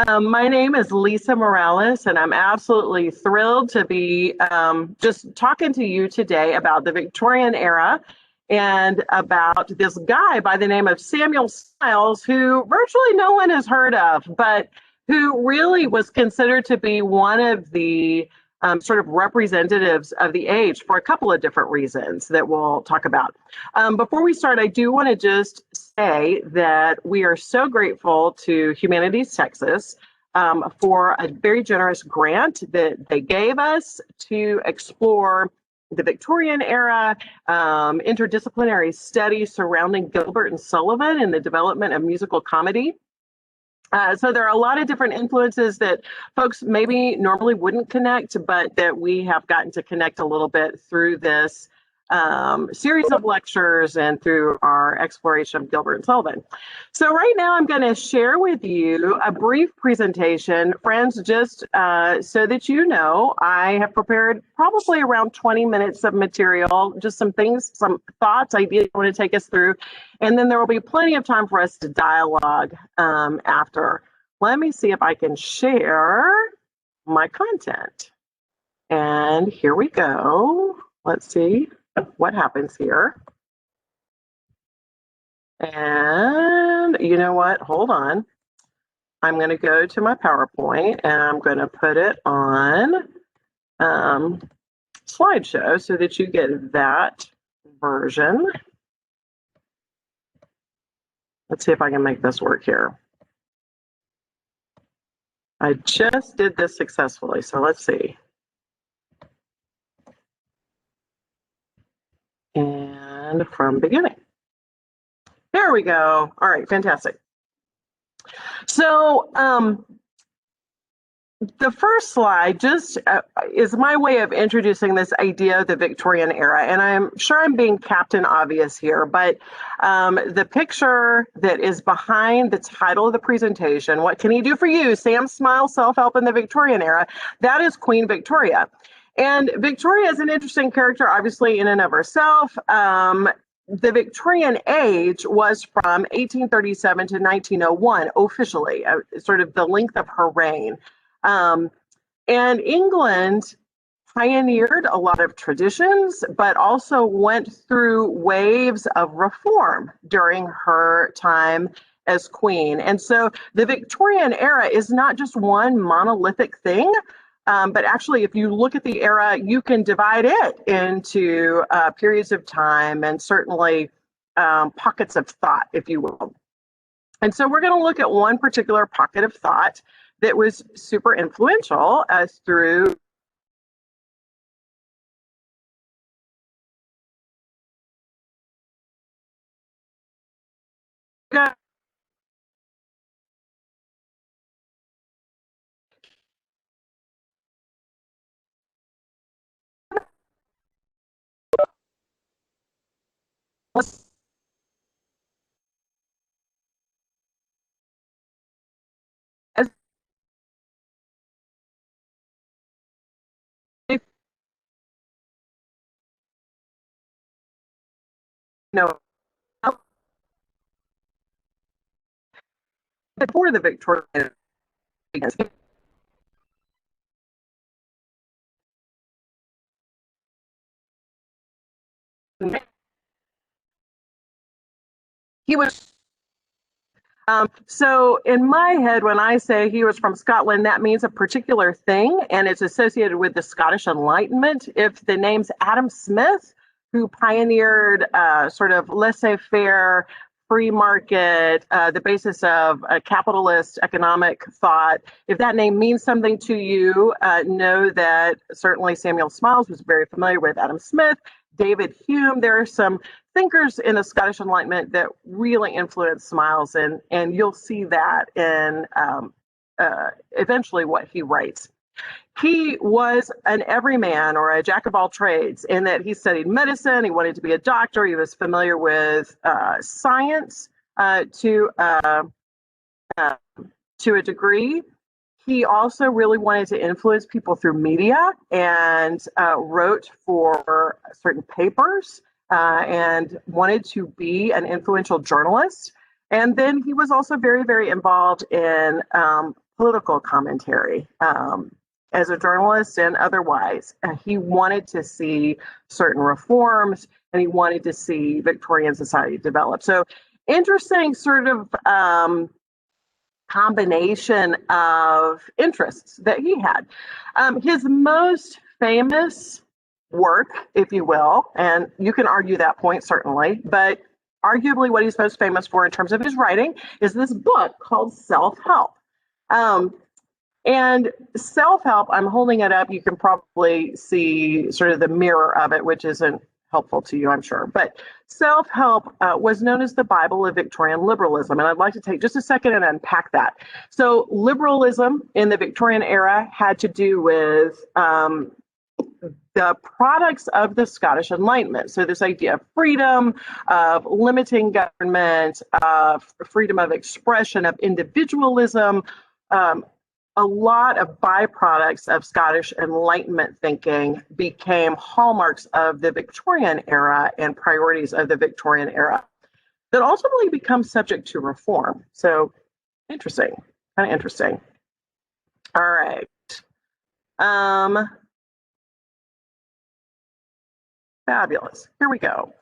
My name is Lisa Morales, and I'm absolutely thrilled to be just talking to you today about the Victorian era and about this guy by the name of Samuel Smiles, who virtually no one has heard of, but who really was considered to be one of the sort of representatives of the age for a couple of different reasons that we'll talk about. Before we start, I do want to just say that we are so grateful to Humanities Texas for a very generous grant that they gave us to explore the Victorian era, interdisciplinary studies surrounding Gilbert and Sullivan and the development of musical comedy. So there are a lot of different influences that folks maybe normally wouldn't connect, but that we have gotten to connect a little bit through this series of lectures and through our exploration of Gilbert and Sullivan. So right now I'm going to share with you a brief presentation. Friends, just so that you know, I have prepared probably around 20 minutes of material, just some things, some thoughts, ideas I want to take us through, and then there will be plenty of time for us to dialogue after. Let me see if I can share my content. And here we go. Let's see what happens here. And you know what? Hold on. I'm going to go to my PowerPoint and I'm going to put it on slideshow so that you get that version. Let's see if I can make this work here. I just did this successfully, so let's see. And from beginning. There we go. All right, fantastic. So the first slide just is my way of introducing this idea of the Victorian era. And I'm sure I'm being Captain Obvious here, but the picture that is behind the title of the presentation, What Can He Do For You? Sam Smiles Self-Help in the Victorian Era, that is Queen Victoria. And Victoria is an interesting character, obviously, in and of herself. The Victorian age was from 1837 to 1901, officially, sort of the length of her reign. And England pioneered a lot of traditions, but also went through waves of reform during her time as queen. And so the Victorian era is not just one monolithic thing. But actually, if you look at the era, you can divide it into periods of time and certainly pockets of thought, if you will. And so we're going to look at one particular pocket of thought that was super influential through know, before the Victorian begins. He was so in my head, when I say he was from Scotland, that means a particular thing, and it's associated with the Scottish Enlightenment. If the name's Adam Smith, who pioneered sort of laissez-faire, free market, the basis of a capitalist economic thought, if that name means something to you, know that certainly Samuel Smiles was very familiar with Adam Smith, David Hume. There are some thinkers in the Scottish Enlightenment that really influenced Smiles, and you'll see that in eventually what he writes. He was an everyman or a jack of all trades in that he studied medicine, he wanted to be a doctor, he was familiar with science to a degree. He also really wanted to influence people through media and wrote for certain papers and wanted to be an influential journalist. And then he was also very, very involved in political commentary. As a journalist and otherwise, he wanted to see certain reforms, and he wanted to see Victorian society develop. So interesting sort of combination of interests that he had. His most famous work, if you will, and you can argue that point certainly, but arguably what he's most famous for in terms of his writing is this book called Self-Help. And self-help, I'm holding it up. You can probably see sort of the mirror of it, which isn't helpful to you, I'm sure. But self-help was known as the Bible of Victorian liberalism. And I'd like to take just a second and unpack that. So liberalism in the Victorian era had to do with the products of the Scottish Enlightenment. So this idea of freedom, of limiting government, of freedom of expression, of individualism, a lot of byproducts of Scottish Enlightenment thinking became hallmarks of the Victorian era and priorities of the Victorian era that ultimately become subject to reform. So interesting, kind of interesting. All right. Fabulous. Here we go.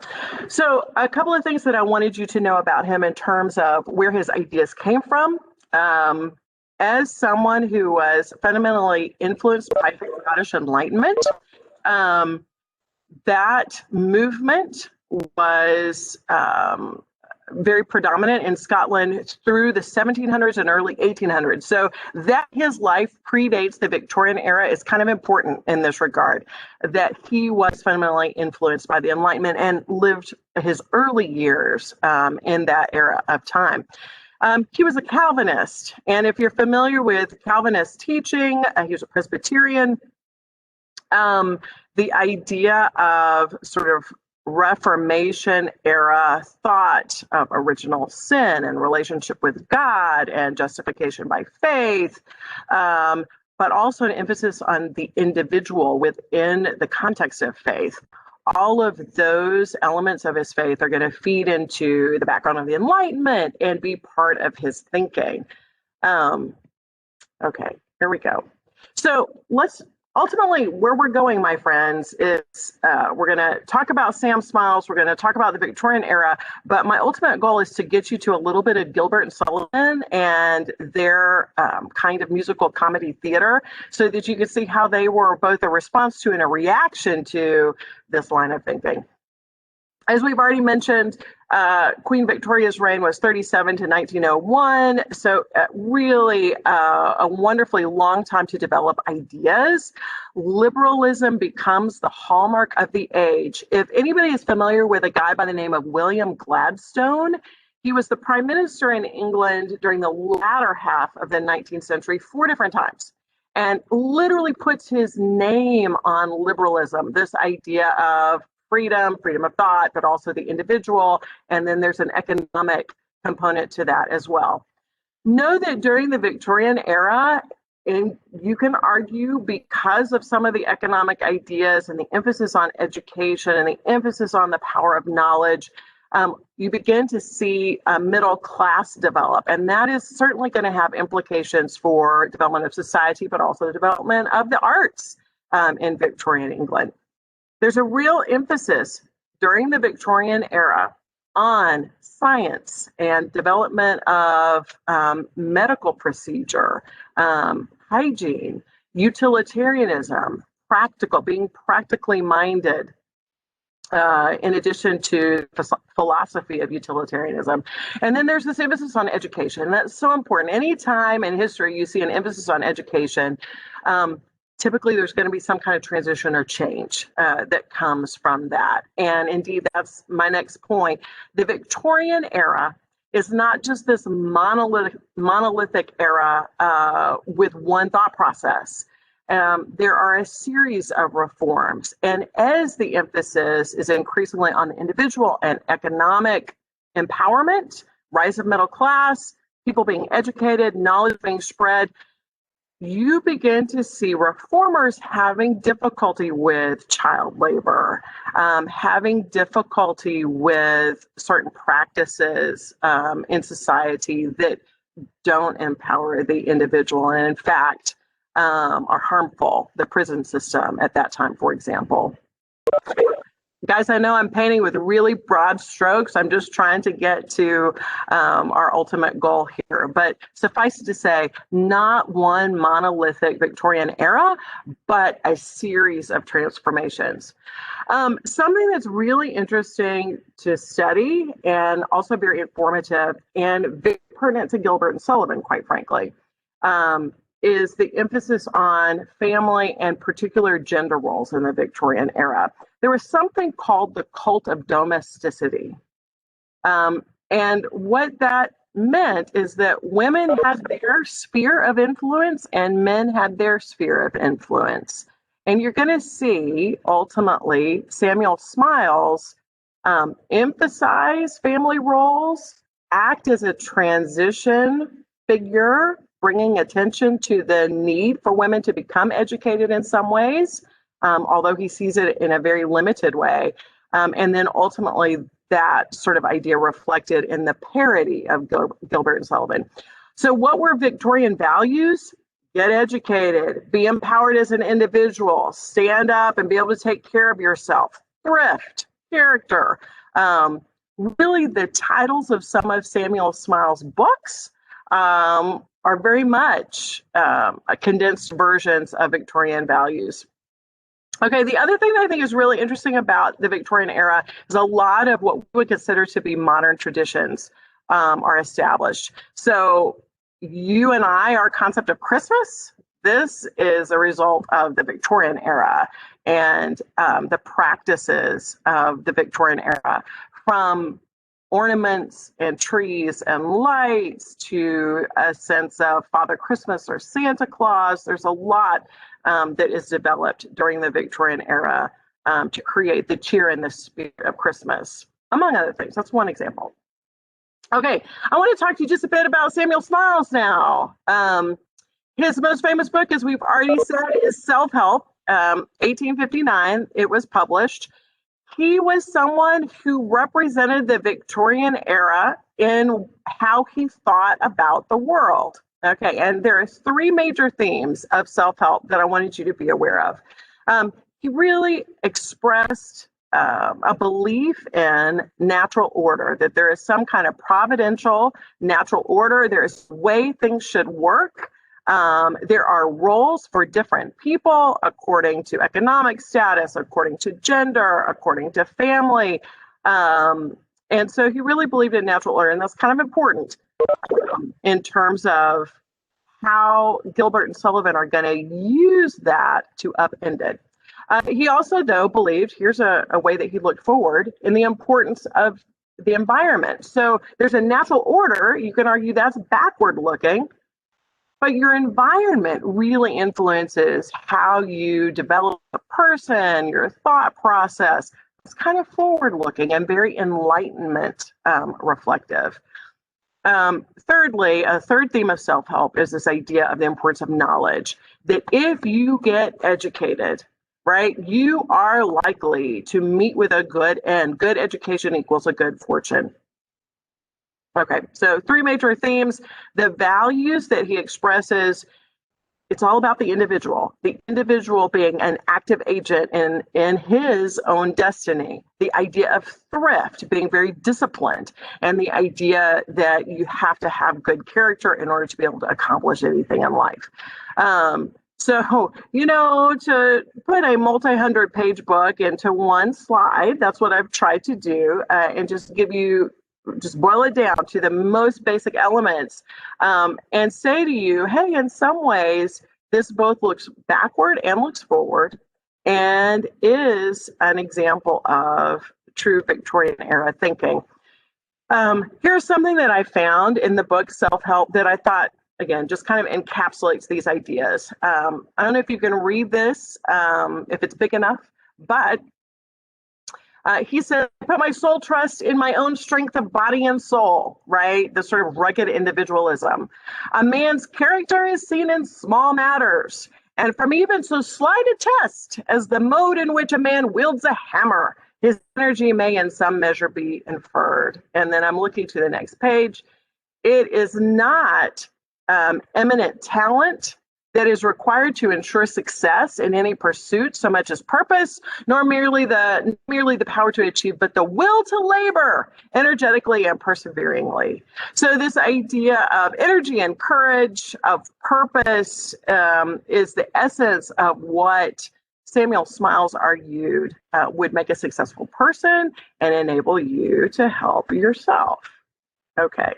So a couple of things that I wanted you to know about him in terms of where his ideas came from. As someone who was fundamentally influenced by the Scottish Enlightenment, that movement was very predominant in Scotland through the 1700s and early 1800s. So that his life predates the Victorian era is kind of important in this regard, that he was fundamentally influenced by the Enlightenment and lived his early years in that era of time. He was a Calvinist, and if you're familiar with Calvinist teaching, he was a Presbyterian. The idea of sort of Reformation era thought of original sin and relationship with God and justification by faith, but also an emphasis on the individual within the context of faith. All of those elements of his faith are going to feed into the background of the Enlightenment and be part of his thinking. Okay, here we go. So let's ultimately, where we're going, my friends, is we're going to talk about Sam Smiles. We're going to talk about the Victorian era. But my ultimate goal is to get you to a little bit of Gilbert and Sullivan and their kind of musical comedy theater so that you can see how they were both a response to and a reaction to this line of thinking. As we've already mentioned, Queen Victoria's reign was 37 to 1901, so really a wonderfully long time to develop ideas. Liberalism becomes the hallmark of the age. If anybody is familiar with a guy by the name of William Gladstone, he was the prime minister in England during the latter half of the 19th century 4 different times, and literally puts his name on liberalism, this idea of freedom of thought, but also the individual. And then there's an economic component to that as well. Know that during the Victorian era, and you can argue because of some of the economic ideas and the emphasis on education and the emphasis on the power of knowledge, you begin to see a middle class develop. And that is certainly going to have implications for development of society, but also the development of the arts in Victorian England. There's a real emphasis during the Victorian era on science and development of medical procedure, hygiene, utilitarianism, being practically minded, in addition to the philosophy of utilitarianism. And then there's this emphasis on education. That's so important. Anytime in history you see an emphasis on education, typically there's going to be some kind of transition or change that comes from that. And indeed, that's my next point. The Victorian era is not just this monolithic era with one thought process. There are a series of reforms. And as the emphasis is increasingly on the individual and economic empowerment, rise of middle class, people being educated, knowledge being spread, you begin to see reformers having difficulty with child labor, having difficulty with certain practices in society that don't empower the individual, and in fact, are harmful. The prison system at that time, for example. Guys, I know I'm painting with really broad strokes. I'm just trying to get to our ultimate goal here. But suffice it to say, not one monolithic Victorian era, but a series of transformations. Something that's really interesting to study and also very informative and very pertinent to Gilbert and Sullivan, quite frankly, is the emphasis on family and particular gender roles in the Victorian era. There was something called the cult of domesticity. And what that meant is that women had their sphere of influence and men had their sphere of influence. And you're going to see, ultimately, Samuel Smiles emphasize family roles, act as a transition figure, bringing attention to the need for women to become educated in some ways, although he sees it in a very limited way. And then ultimately, that sort of idea reflected in the parody of Gilbert and Sullivan. So what were Victorian values? Get educated, be empowered as an individual, stand up and be able to take care of yourself, thrift, character. Really, the titles of some of Samuel Smiles' books are very much condensed versions of Victorian values. Okay, the other thing that I think is really interesting about the Victorian era is a lot of what we would consider to be modern traditions are established. So you and I, our concept of Christmas, this is a result of the Victorian era and the practices of the Victorian era, from ornaments and trees and lights to a sense of Father Christmas or Santa Claus. There's a lot that is developed during the Victorian era to create the cheer and the spirit of Christmas, among other things. That's one example. Okay, I want to talk to you just a bit about Samuel Smiles now. His most famous book, as we've already said, is Self-Help, 1859. It was published. He was someone who represented the Victorian era in how he thought about the world. Okay, and there are three major themes of self-help that I wanted you to be aware of. He really expressed a belief in natural order, that there is some kind of providential natural order. There is a way things should work. There are roles for different people according to economic status, according to gender, according to family. And so he really believed in natural order, and that's kind of important in terms of how Gilbert and Sullivan are going to use that to upend it. He also, though, believed, here's a way that he looked forward, in the importance of the environment. So there's a natural order. You can argue that's backward looking, but your environment really influences how you develop a person, your thought process. It's kind of forward looking and very enlightenment reflective. Thirdly, a third theme of self-help is this idea of the importance of knowledge, that if you get educated, right, you are likely to meet with a good end. Good education equals a good fortune. Okay, so three major themes. The values that he expresses, it's all about the individual being an active agent in his own destiny. The idea of thrift, being very disciplined, and the idea that you have to have good character in order to be able to accomplish anything in life. So, to put a multi-hundred-page book into one slide, that's what I've tried to do, and just boil it down to the most basic elements, and say to you, hey, in some ways, this both looks backward and looks forward, and is an example of true Victorian era thinking. Here's something that I found in the book Self-Help that I thought, again, just kind of encapsulates these ideas. I don't know if you can read this, if it's big enough, but he said, I put my sole trust in my own strength of body and soul, right? The sort of rugged individualism. A man's character is seen in small matters, and from even so slight a test as the mode in which a man wields a hammer, his energy may in some measure be inferred. And then I'm looking to the next page. It is not eminent talent that is required to ensure success in any pursuit so much as purpose, nor merely the power to achieve, but the will to labor energetically and perseveringly. So this idea of energy and courage, of purpose, is the essence of what Samuel Smiles argued would make a successful person and enable you to help yourself. Okay.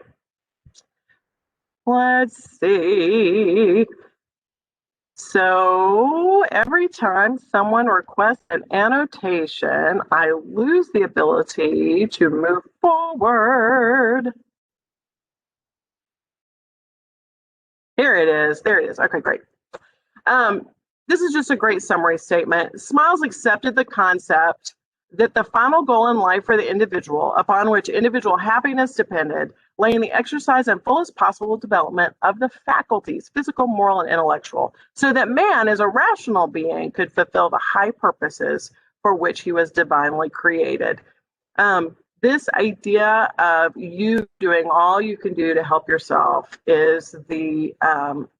Let's see. So every time someone requests an annotation, I lose the ability to move forward. Here it is. There it is. Okay, great. This is just a great summary statement. Smiles accepted the concept that the final goal in life for the individual, upon which individual happiness depended, lay in the exercise and fullest possible development of the faculties, physical, moral, and intellectual, so that man, as a rational being, could fulfill the high purposes for which he was divinely created. This idea of you doing all you can do to help yourself is the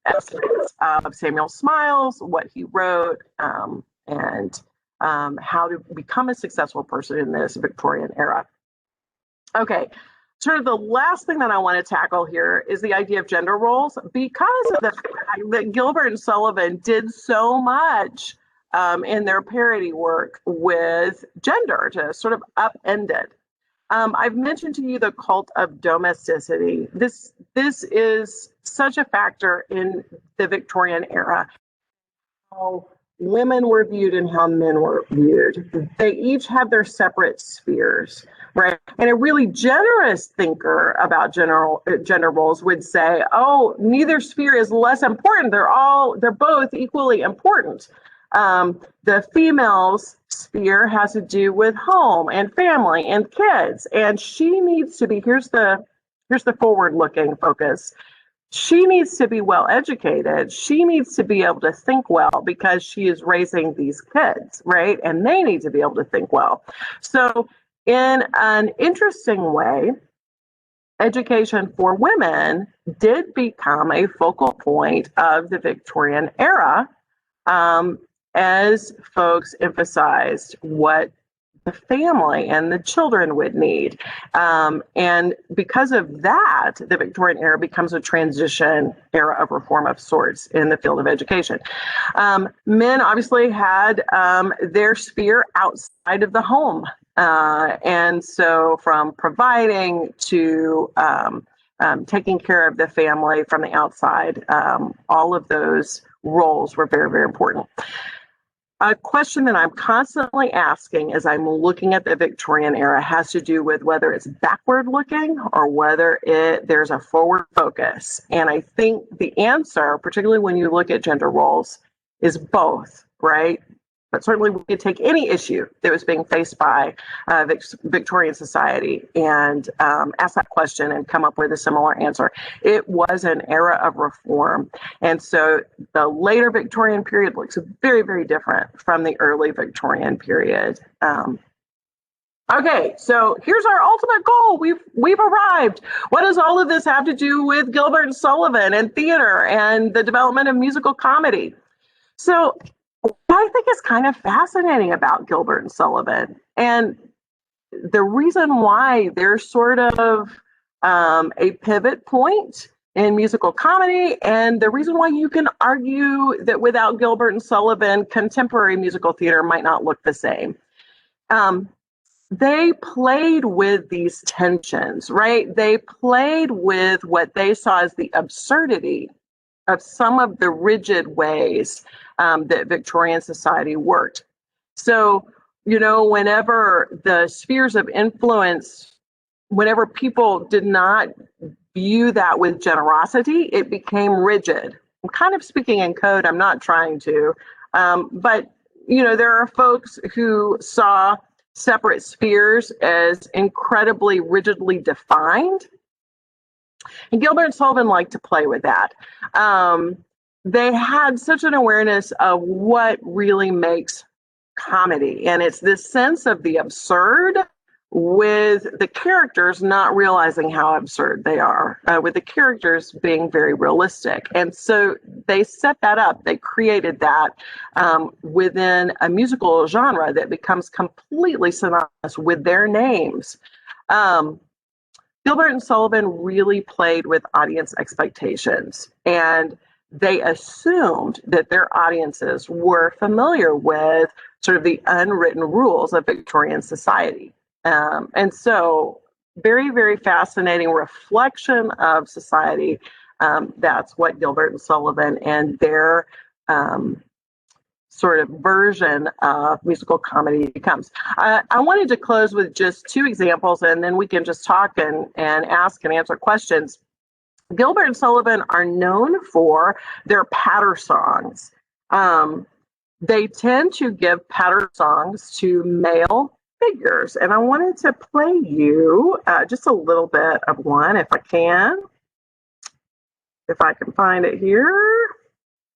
essence of Samuel Smiles, what he wrote, and how to become a successful person in this Victorian era. Okay, sort of the last thing that I want to tackle here is the idea of gender roles, because of the fact that Gilbert and Sullivan did so much in their parody work with gender to sort of upend it. I've mentioned to you the cult of domesticity. This is such a factor in the Victorian era. How women were viewed and how men were viewed. They each had their separate spheres, right? And a really generous thinker about gender roles would say, oh, neither sphere is less important. They're both equally important. The female's sphere has to do with home and family and kids, and she needs to be, here's the forward-looking focus. She needs to be well educated. She needs to be able to think well because she is raising these kids, right? And they need to be able to think well. So in an interesting way, education for women did become a focal point of the Victorian era, as folks emphasized what the family and the children would need. And because of that, the Victorian era becomes a transition era of reform of sorts in the field of education. Men obviously had their sphere outside of the home. And so from providing to taking care of the family from the outside, all of those roles were very, very important. A question that I'm constantly asking as I'm looking at the Victorian era has to do with whether it's backward looking or whether there's a forward focus. And I think the answer, particularly when you look at gender roles, is both, right? But certainly we could take any issue that was being faced by Victorian society and ask that question and come up with a similar answer. It was an era of reform. And so the later Victorian period looks very, very different from the early Victorian period. Okay, so here's our ultimate goal. We've arrived. What does all of this have to do with Gilbert and Sullivan and theater and the development of musical comedy? So what I think is kind of fascinating about Gilbert and Sullivan, and the reason why they're sort of a pivot point in musical comedy, and the reason why you can argue that without Gilbert and Sullivan, contemporary musical theater might not look the same. They played with these tensions, right? They played with what they saw as the absurdity of some of the rigid ways that Victorian society worked. So, whenever the spheres of influence, whenever people did not view that with generosity, it became rigid. I'm kind of speaking in code, I'm not trying to, but, there are folks who saw separate spheres as incredibly rigidly defined. And Gilbert and Sullivan liked to play with that. They had such an awareness of what really makes comedy. And it's this sense of the absurd with the characters not realizing how absurd they are, with the characters being very realistic. And so they set that up. They created that within a musical genre that becomes completely synonymous with their names. Gilbert and Sullivan really played with audience expectations, and they assumed that their audiences were familiar with sort of the unwritten rules of Victorian society. And so, very, very fascinating reflection of society. That's what Gilbert and Sullivan and their sort of version of musical comedy becomes. I wanted to close with just two examples, and then we can just talk and ask and answer questions. Gilbert and Sullivan are known for their patter songs. They tend to give patter songs to male figures, and I wanted to play you just a little bit of one if I can find it here.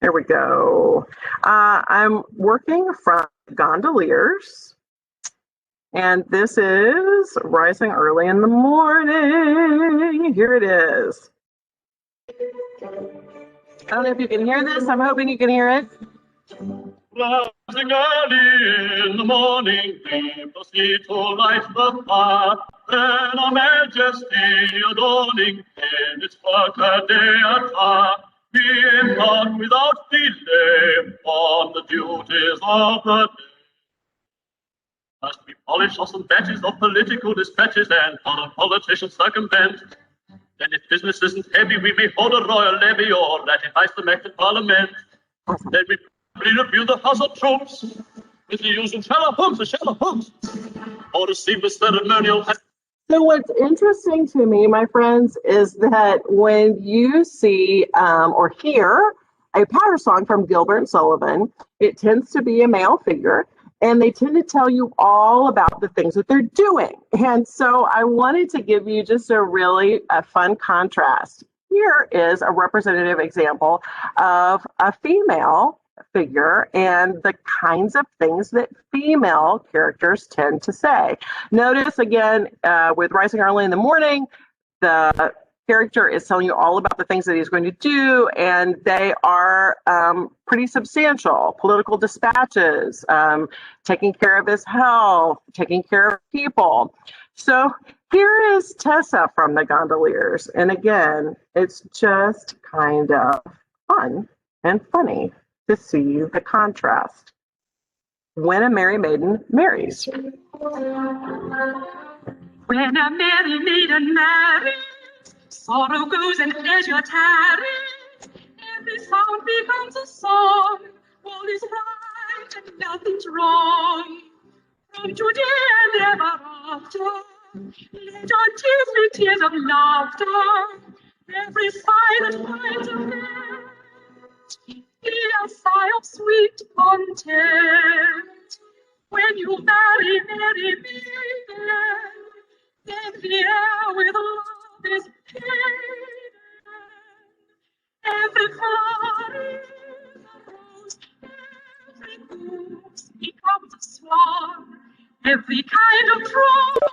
There we go. I'm working from Gondoliers, and this is Rising Early in the Morning. Here it is. I don't know if you can hear this. I'm hoping you can hear it. Rising early in the morning, we proceed to light the fire. Then our majesty adorning in its workaday attire, we embark without delay on the duties of the day. First we polish off some batches of political dispatches and other politicians circumvent. Then if business isn't heavy, we may hold a royal levy or ratify some act in parliament. Then we review the House of Troops with the usual Sherlock Holmes, or a seamless ceremonial. So what's interesting to me, my friends, is that when you see or hear a patter song from Gilbert and Sullivan, it tends to be a male figure, and they tend to tell you all about the things that they're doing. And so I wanted to give you just a really fun contrast. Here is a representative example of a female figure and the kinds of things that female characters tend to say. Notice again, with Rising Early in the Morning, the character is telling you all about the things that he's going to do, and they are pretty substantial. Political dispatches, taking care of his health, taking care of people. So here is Tessa from the Gondoliers, and again, it's just kind of fun and funny to see the contrast. When a merry maiden marries. When a merry maiden marries, sorrow goes and pleasure tarries. Every sound becomes a song. All is right and nothing's wrong. From today and ever after, let our tears be tears of laughter. Every sigh that finds a vent, be a sigh of sweet content. When you marry, merry maiden, then the air with love is painted. Every flower is a rose, every goose becomes a swan, every kind of drone.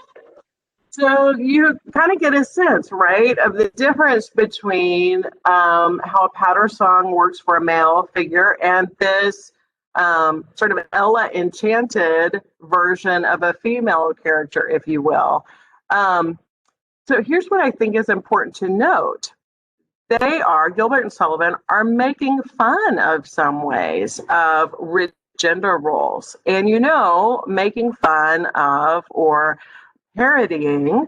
So you kind of get a sense, right, of the difference between how a patter song works for a male figure and this sort of Ella Enchanted version of a female character, if you will. So here's what I think is important to note. Gilbert and Sullivan are making fun of some ways of gender roles. And making fun of or parodying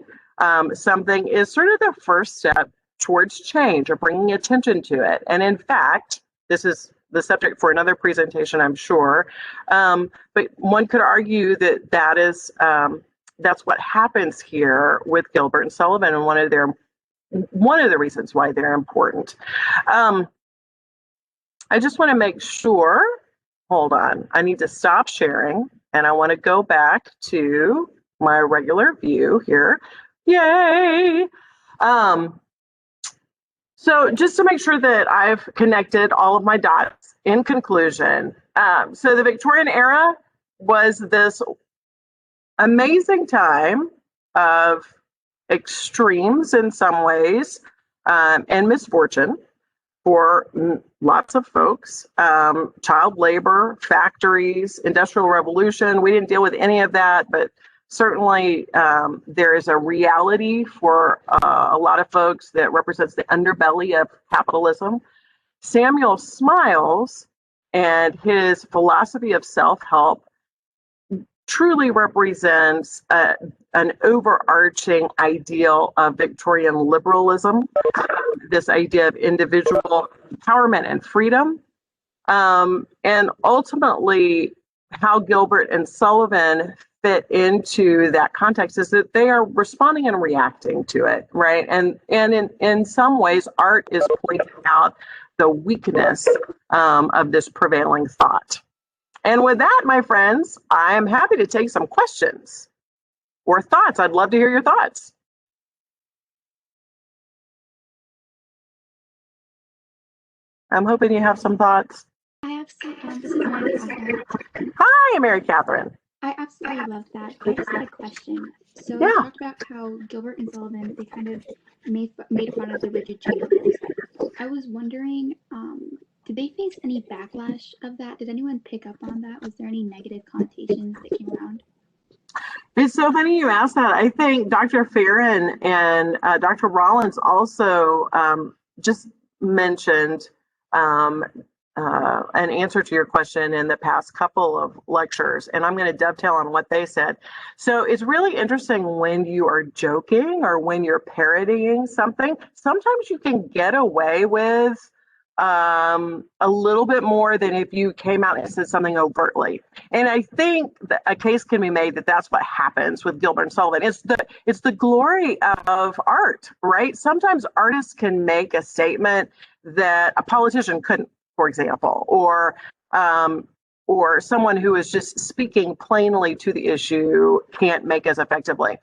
something is sort of the first step towards change or bringing attention to it. And in fact, this is the subject for another presentation, I'm sure. But one could argue that that's what happens here with Gilbert and Sullivan, and one of the reasons why they're important. I just want to make sure. Hold on, I need to stop sharing, and I want to go back to my regular view here. Yay! So just to make sure that I've connected all of my dots, in conclusion, so the Victorian era was this amazing time of extremes in some ways, and misfortune for lots of folks. Child labor, factories, industrial revolution. We didn't deal with any of that, but certainly there is a reality for a lot of folks that represents the underbelly of capitalism. Samuel Smiles and his philosophy of self-help truly represents an overarching ideal of Victorian liberalism, this idea of individual empowerment and freedom. And ultimately, how Gilbert and Sullivan fit into that context is that they are responding and reacting to it, right? And in some ways, art is pointing out the weakness of this prevailing thought. And with that, my friends, I am happy to take some questions or thoughts. I'd love to hear your thoughts. I'm hoping you have some thoughts. I absolutely, this is Mary Catherine. Hi, Mary Catherine. I absolutely love that. I just had a question. So Yeah. you talked about how Gilbert and Sullivan, they kind of made fun of the rigid gender roles. I was wondering, did they face any backlash of that? Did anyone pick up on that? Was there any negative connotations that came around? It's so funny you asked that. I think Dr. Farron and Dr. Rollins also just mentioned an answer to your question in the past couple of lectures, and I'm going to dovetail on what they said. So it's really interesting when you are joking or when you're parodying something, sometimes you can get away with a little bit more than if you came out and said something overtly. And I think that a case can be made that that's what happens with Gilbert and Sullivan. It's the glory of art, right? Sometimes artists can make a statement that a politician couldn't, for example, or someone who is just speaking plainly to the issue can't make as effectively.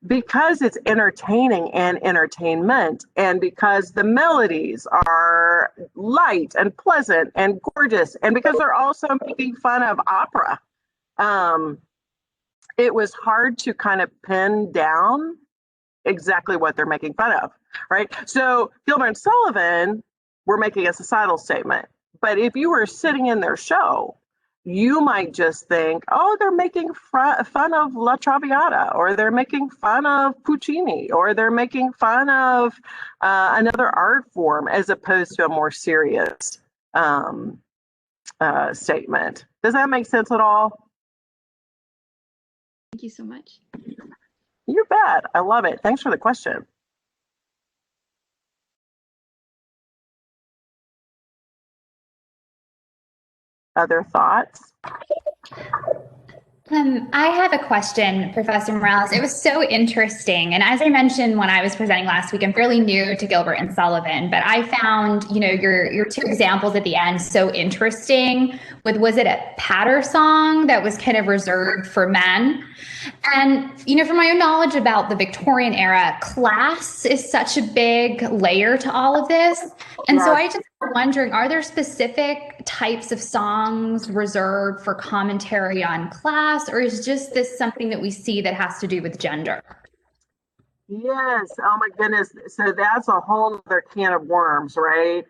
Because it's entertaining and entertainment, and because the melodies are light and pleasant and gorgeous, and because they're also making fun of opera, it was hard to kind of pin down exactly what they're making fun of, right? So Gilbert and Sullivan were making a societal statement, but if you were sitting in their show, you might just think, oh, they're making fun of La Traviata, or they're making fun of Puccini, or they're making fun of another art form, as opposed to a more serious statement. Does that make sense at all? Thank you so much. You bet. I love it. Thanks for the question. Other thoughts? I have a question, Professor Morales. It was so interesting. And as I mentioned when I was presenting last week, I'm fairly new to Gilbert and Sullivan, but I found, your two examples at the end so interesting with, was it a patter song that was kind of reserved for men? And, from my own knowledge about the Victorian era, class is such a big layer to all of this. And so I just wondering, are there specific types of songs reserved for commentary on class, or is just this something that we see that has to do with gender? Yes. Oh my goodness. So that's a whole other can of worms, right?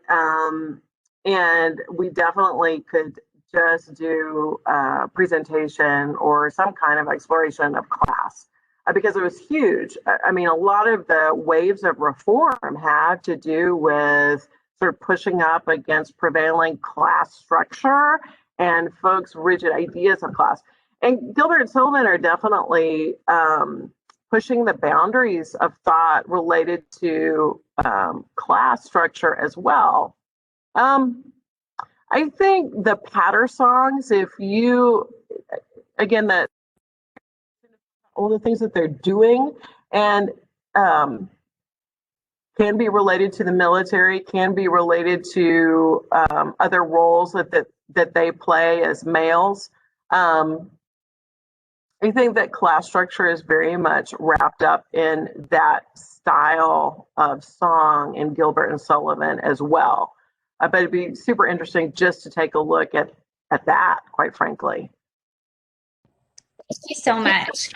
And we definitely could just do a presentation or some kind of exploration of class because it was huge. I mean, a lot of the waves of reform had to do with sort of pushing up against prevailing class structure and folks' rigid ideas of class. And Gilbert and Sullivan are definitely pushing the boundaries of thought related to class structure as well. I think the patter songs, again, all the things that they're doing and can be related to the military, can be related to other roles that they play as males. I think that class structure is very much wrapped up in that style of song in Gilbert and Sullivan as well. But it'd be super interesting just to take a look at that, quite frankly. Thank you so much.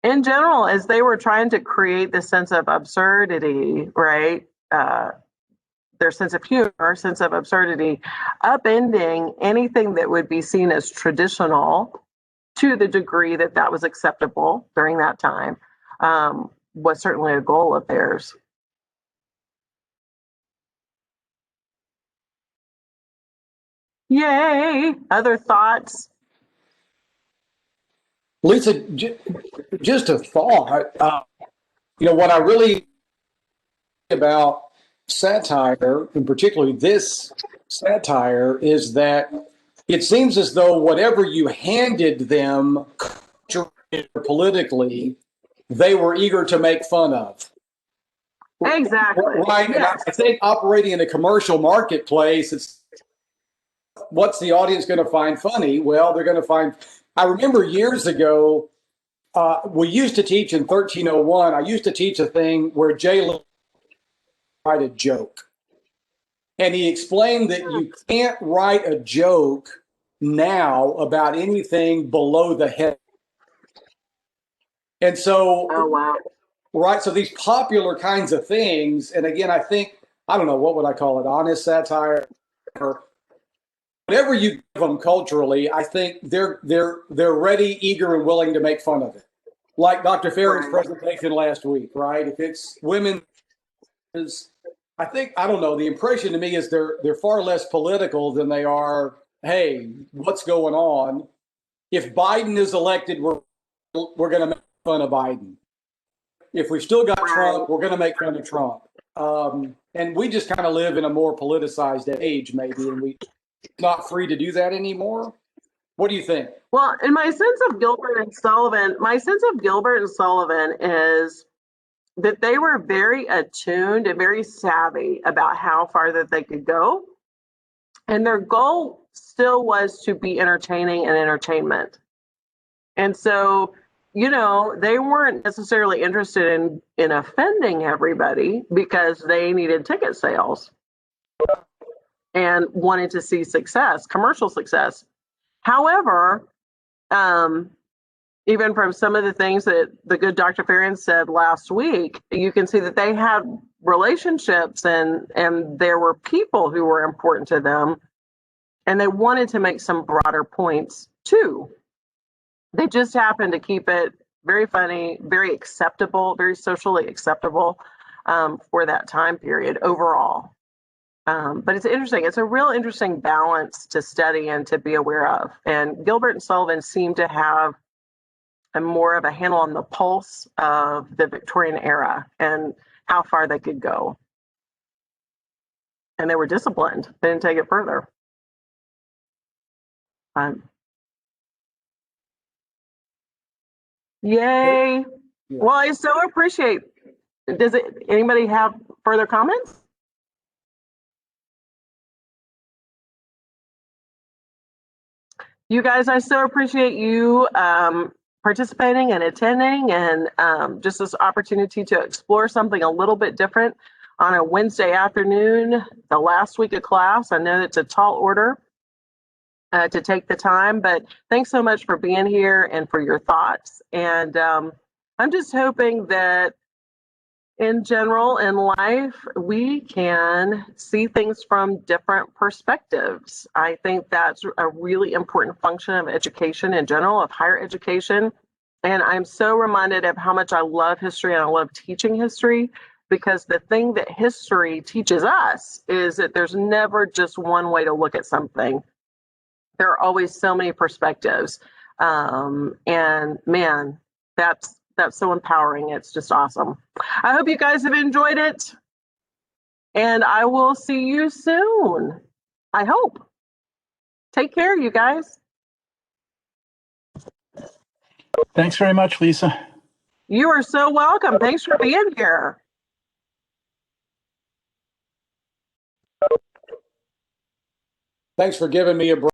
in general, as they were trying to create this sense of absurdity, right? Their sense of humor, sense of absurdity, upending anything that would be seen as traditional to the degree that that was acceptable during that time, was certainly a goal of theirs. Yay! Other thoughts? Lisa, just a thought. What I really about satire, and particularly this satire, is that it seems as though whatever you handed them politically, they were eager to make fun of. Exactly. Right. Yes. And I think operating in a commercial marketplace, it's what's the audience going to find funny? Well, they're going to find. I remember years ago, we used to teach in 1301. I used to teach a thing where Jay write a joke. And he explained that you can't write a joke now about anything below the head. And so, oh, wow. Right. So these popular kinds of things. And again, I don't know, what would I call it? Honest satire or whatever you give them culturally. I think they're ready, eager, and willing to make fun of it. Like Dr. Farron's presentation last week, right? If it's women, I don't know. The impression to me is they're far less political than they are. Hey, what's going on? If Biden is elected, we're going to make fun of Biden. If we've still got Trump, we're going to make fun of Trump. And we just kind of live in a more politicized age, maybe, and we're not free to do that anymore. What do you think? Well, in my sense of Gilbert and Sullivan, is that they were very attuned and very savvy about how far that they could go. And their goal still was to be entertaining and entertainment. And so, they weren't necessarily interested in offending everybody because they needed ticket sales and wanted to see success, commercial success. However, even from some of the things that the good Dr. Farron said last week, you can see that they had relationships and there were people who were important to them, and they wanted to make some broader points too. They just happened to keep it very funny, very acceptable, very socially acceptable for that time period overall. But it's interesting. It's a real interesting balance to study and to be aware of. And Gilbert and Sullivan seem to have more of a handle on the pulse of the Victorian era and how far they could go. And they were disciplined. They didn't take it further. Yay. Yeah. Well, I so appreciate. Anybody have further comments? You guys, I so appreciate you participating and attending, and just this opportunity to explore something a little bit different on a Wednesday afternoon, the last week of class. I know it's a tall order to take the time, but thanks so much for being here and for your thoughts. And I'm just hoping that in general in life, we can see things from different perspectives. I think that's a really important function of education in general, of higher education. And I'm so reminded of how much I love history and I love teaching history, because the thing that history teaches us is that there's never just one way to look at something. There are always so many perspectives. And man, that's so empowering. It's just awesome. I hope you guys have enjoyed it. And I will see you soon. I hope. Take care, you guys. Thanks very much, Lisa. You are so welcome. Thanks for being here. Thanks for giving me a break.